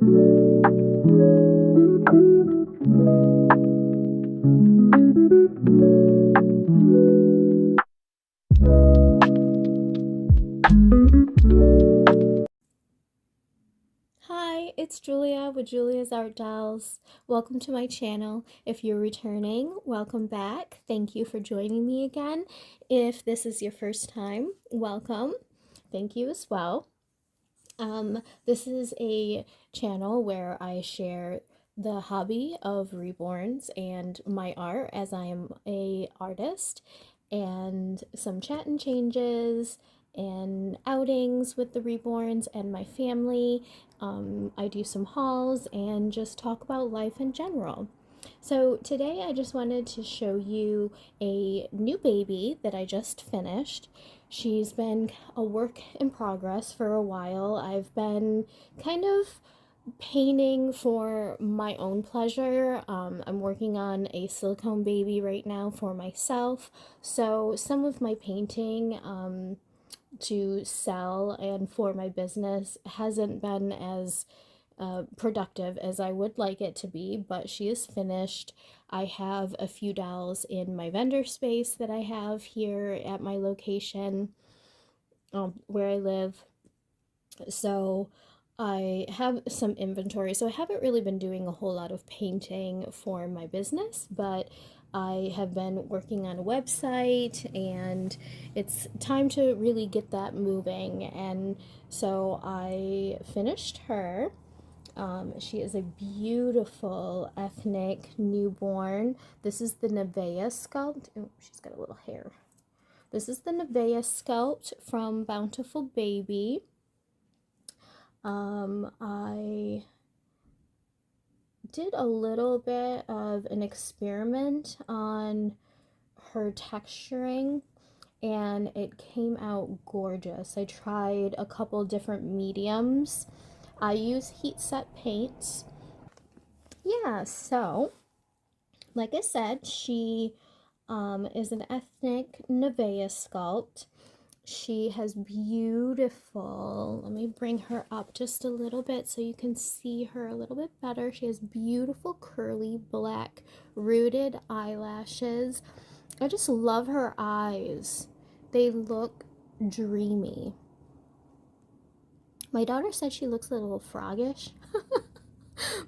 Hi, it's Julia with Juliasartdolls. Welcome to my channel. If you're returning, welcome back. Thank you for joining me again. If this is your first time, welcome. Thank you as well. This is a channel where I share the hobby of reborns and my art, as I am a artist, and some chat and changes and outings with the reborns and my family. I do some hauls and just talk about life in general. So today I just wanted to show you a new baby that I just finished. She's been a work in progress for a while. I've been kind of painting for my own pleasure. I'm working on a silicone baby right now for myself. So some of my painting to sell and for my business hasn't been as productive as I would like it to be, but she is finished. I have a few dolls in my vendor space that I have here at my location where I live. So I have some inventory. So I haven't really been doing a whole lot of painting for my business, but I have been working on a website and it's time to really get that moving. And so I finished her. She is a beautiful ethnic newborn. This is the Nevaeh sculpt. Oh, she's got a little hair. This is the Nevaeh sculpt from Bountiful Baby. I did a little bit of an experiment on her texturing and it came out gorgeous. I tried a couple different mediums. I use heat set paints. Yeah, so like I said, she is an ethnic Nevaeh sculpt. She has beautiful, let me bring her up just a little bit so you can see her a little bit better. She has beautiful curly black rooted eyelashes. I just love her eyes. They look dreamy. My daughter said she looks a little froggish.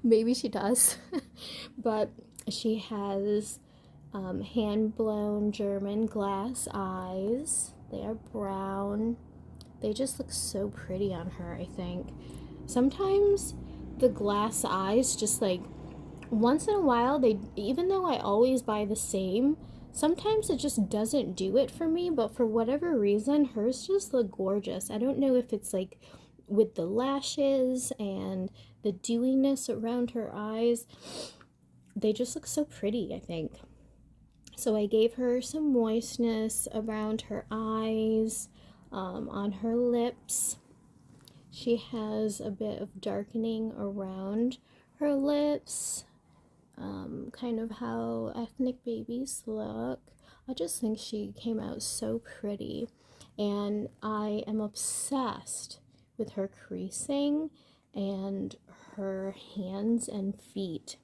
Maybe she does. But she has hand-blown German glass eyes. They are brown. They just look so pretty on her, I think. Sometimes the glass eyes just like, once in a while, they, even though I always buy the same, sometimes it just doesn't do it for me, but for whatever reason, hers just look gorgeous. I don't know if it's like with the lashes and the dewiness around her eyes. They just look so pretty, I think. So I gave her some moistness around her eyes, on her lips. She has a bit of darkening around her lips, kind of how ethnic babies look. I just think she came out so pretty, and I am obsessed with her creasing and her hands and feet.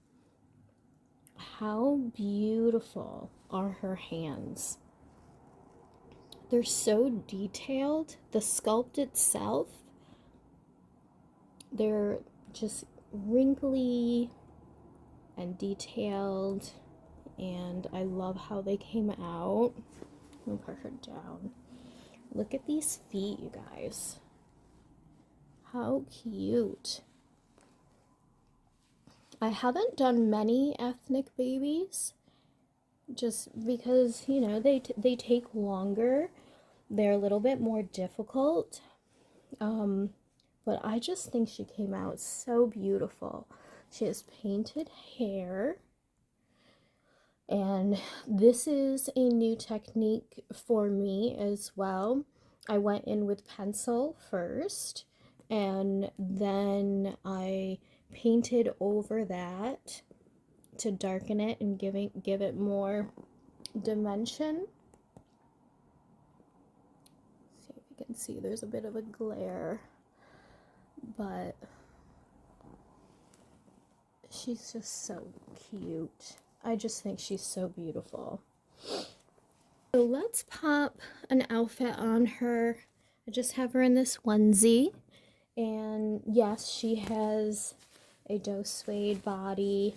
How beautiful are her hands? They're so detailed. The sculpt itself, they're just wrinkly and detailed, and I love how they came out. Let me put her down. Look at these feet, you guys. How cute. I haven't done many ethnic babies just because, you know, they take longer. They're a little bit more difficult. But I just think she came out so beautiful. She has painted hair. And this is a new technique for me as well. I went in with pencil first, and then I painted over that to darken it and give it more dimension. See if you can see, there's a bit of a glare, but She's just so cute. I just think she's so beautiful. So let's pop an outfit on her. I just have her in this onesie. And yes, she has a doe suede body.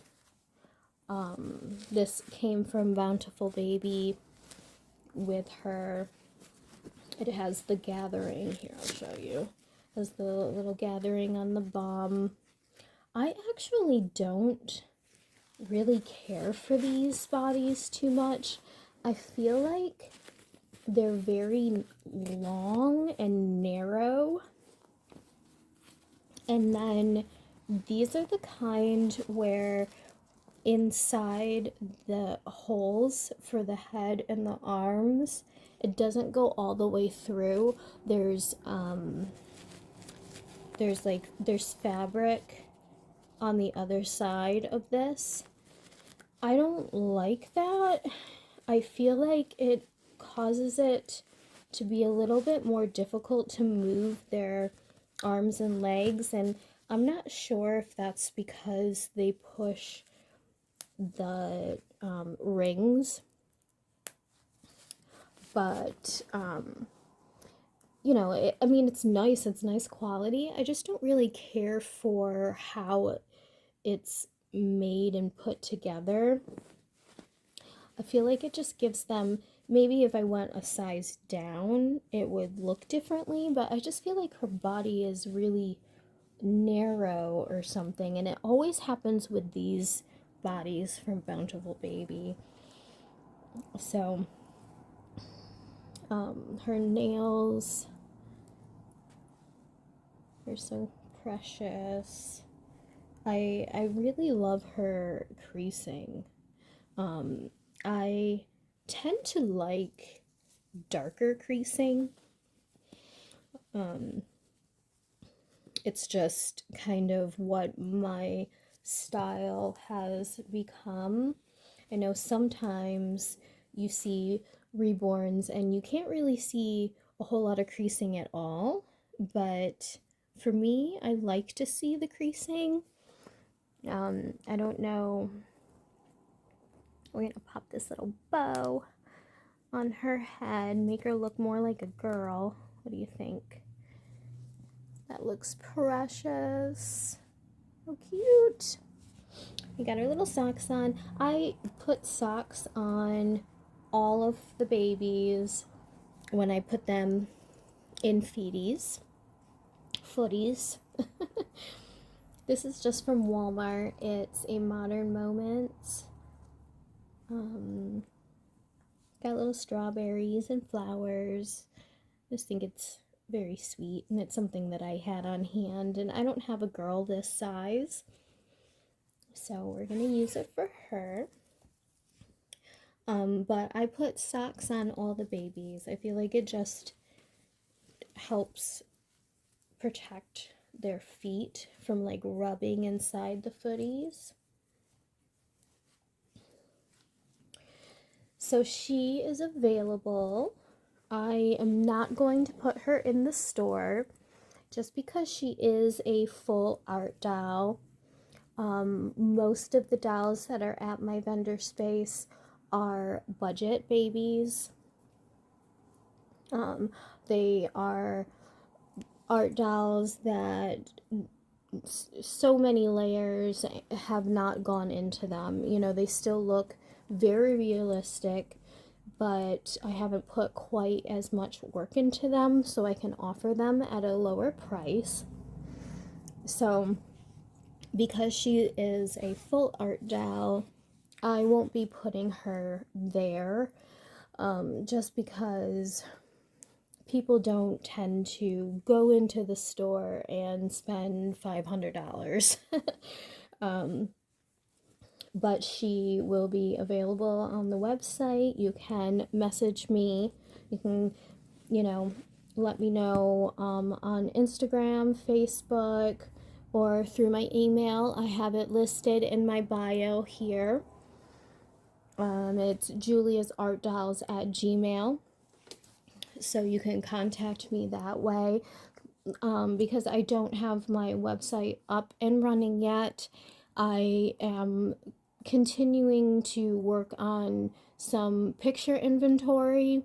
This came from Bountiful Baby with her. It has the gathering. Here, I'll show you. It has the little gathering on the bum. I actually don't really care for these bodies too much. I feel like they're very long and narrow. And then these are the kind where inside the holes for the head and the arms, it doesn't go all the way through. There's fabric on the other side of this. I don't like that. I feel like it causes it to be a little bit more difficult to move their arms and legs, and I'm not sure if that's because they push the rings, but you know, I mean, it's nice quality. I just don't really care for how it's made and put together. I feel like it just gives them, maybe if I went a size down, it would look differently, but I just feel like her body is really narrow or something, and it always happens with these bodies from Bountiful Baby. So, her nails are so precious. I really love her creasing. I tend to like darker creasing. It's just kind of what my style has become. I know sometimes you see Reborns and you can't really see a whole lot of creasing at all, but for me, I like to see the creasing. I don't know. We're gonna pop this little bow on her head, make her look more like a girl. What do you think? That looks precious. So cute. We got our little socks on. I put socks on all of the babies when I put them in footies. This is just from Walmart. It's a Modern Moments. Got little strawberries and flowers. Just think it's very sweet, and it's something that I had on hand, and I don't have a girl this size, so we're gonna use it for her. But I put socks on all the babies. I feel like it just helps protect their feet from like rubbing inside the footies. So she is available. I am not going to put her in the store just because she is a full art doll. Most of the dolls that are at my vendor space are budget babies. They are art dolls that so many layers have not gone into them. You know, they still look very realistic, but I haven't put quite as much work into them, so I can offer them at a lower price. So because she is a full art doll, I won't be putting her there, just because people don't tend to go into the store and spend $500. But she will be available on the website. You can message me. You can, you know, let me know on Instagram, Facebook, or through my email. I have it listed in my bio here. It's juliasartdolls@gmail. So you can contact me that way. Because I don't have my website up and running yet, I am continuing to work on some picture inventory,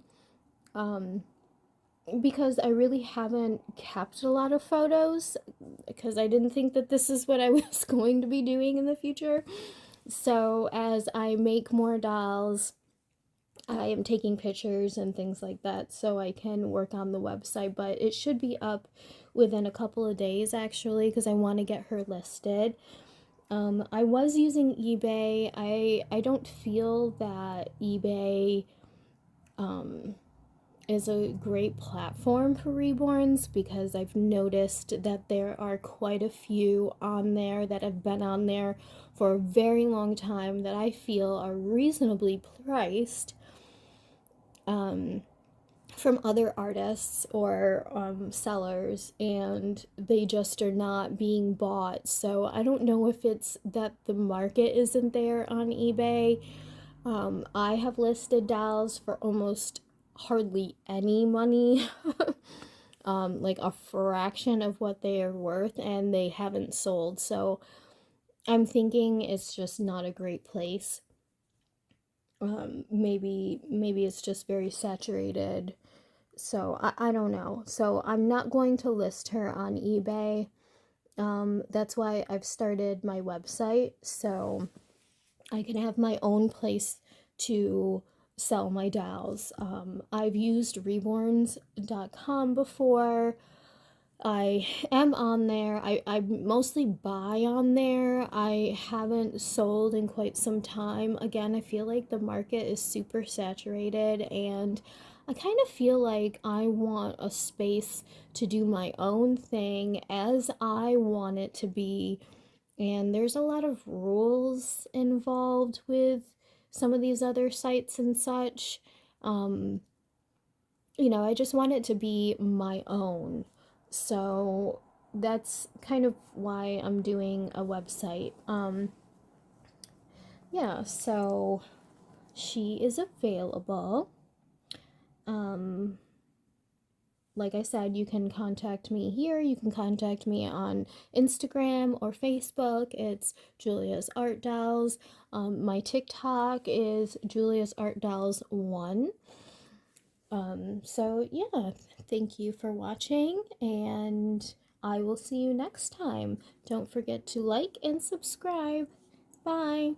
because I really haven't kept a lot of photos, because I didn't think that this is what I was going to be doing in the future. So as I make more dolls, I am taking pictures and things like that so I can work on the website, but it should be up within a couple of days actually, because I want to get her listed. I was using eBay. I don't feel that eBay is a great platform for reborns, because I've noticed that there are quite a few on there that have been on there for a very long time that I feel are reasonably priced, from other artists or sellers, and they just are not being bought. So I don't know if it's that the market isn't there on eBay. I have listed dolls for almost hardly any money, like a fraction of what they are worth, and they haven't sold. So I'm thinking it's just not a great place. Maybe it's just very saturated. So I don't know. So I'm not going to list her on eBay. That's why I've started my website, so I can have my own place to sell my dolls. I've used reborns.com before. I am on there. I mostly buy on there. I haven't sold in quite some time. Again, I feel like the market is super saturated, and I kind of feel like I want a space to do my own thing as I want it to be. And there's a lot of rules involved with some of these other sites and such. Um, I just want it to be my own. So that's kind of why I'm doing a website. Yeah, so she is available. Um, like I said, you can contact me here. You can contact me on Instagram or Facebook. It's Julia's Art Dolls. My TikTok is Julia's Art Dolls 1. So yeah, thank you for watching, and I will see you next time. Don't forget to like and subscribe. Bye.